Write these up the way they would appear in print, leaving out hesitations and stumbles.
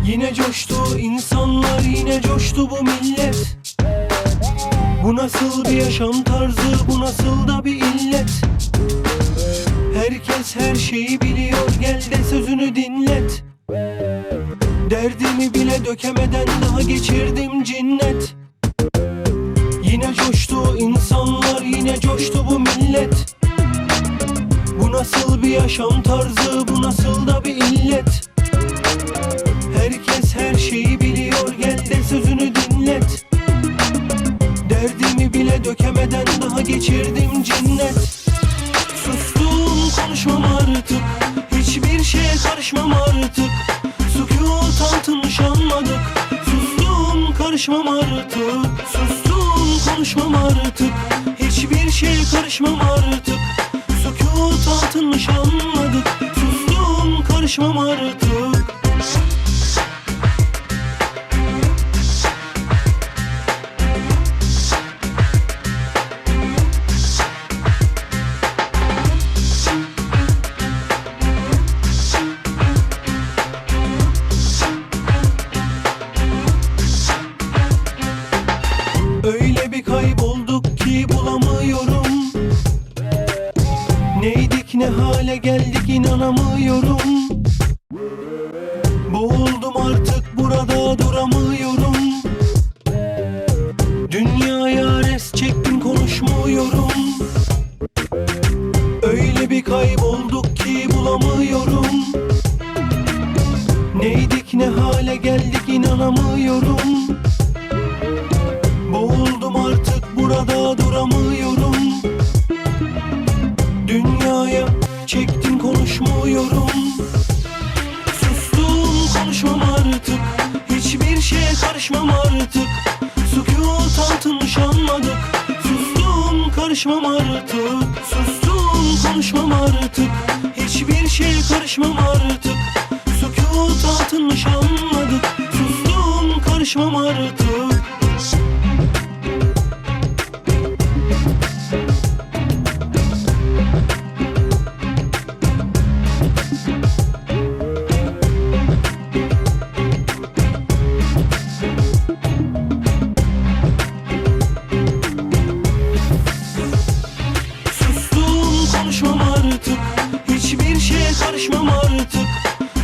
Yine coştu insanlar, yine coştu bu millet. Bu nasıl bir yaşam tarzı, bu nasıl da bir illet. Herkes her şeyi biliyor, gel de sözünü dinlet. Derdimi bile dökemeden daha geçirdim cinnet. Yine coştu insanlar, yine coştu bu millet. Bu nasıl bir yaşam tarzı, bu nasıl da bir illet. Herkes her şeyi biliyor, gel de sözünü dinlet. Derdimi bile dökemeden daha geçirdim cinnet. Sustum, konuşmam artık, hiçbir şeye karışmam artık. Sükût altınmış anladık. Sustum, karışmam artık. Sustum, konuşmam artık, hiçbir şeye karışmam artık. Sükût altınmış anladık. Sustum, karışmam artık. Öyle bir kaybolduk ki bulamıyorum. Neydik, ne hale geldik, inanamıyorum. Boğuldum artık, burada duramıyorum. Dünyaya res çektim, konuşmuyorum. Öyle bir kaybolduk ki bulamıyorum. Neydik, ne hale geldik, inanamıyorum. Boğuldum artık, burada duramıyorum. Dünyaya çektim, konuşmuyorum. Sustum, konuşmam artık, hiçbir şeye karışmam artık. Sükût altınmış anladık. Sustum, karışmam artık. Sustum, konuşmam artık, hiçbir şeye karışmam artık. Sükût altınmış anladık. Sustum, karışmam artık. Konuşmam artık, hiçbir şeye karışmam artık.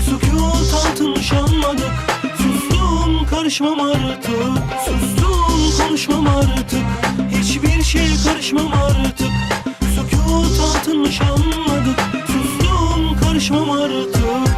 Sükût altınmış anladık. Sustum, karışmam artık. Sustum, konuşmam artık, hiçbir şeye karışmam artık. Sükût altınmış anladık. Sustum, karışmam artık.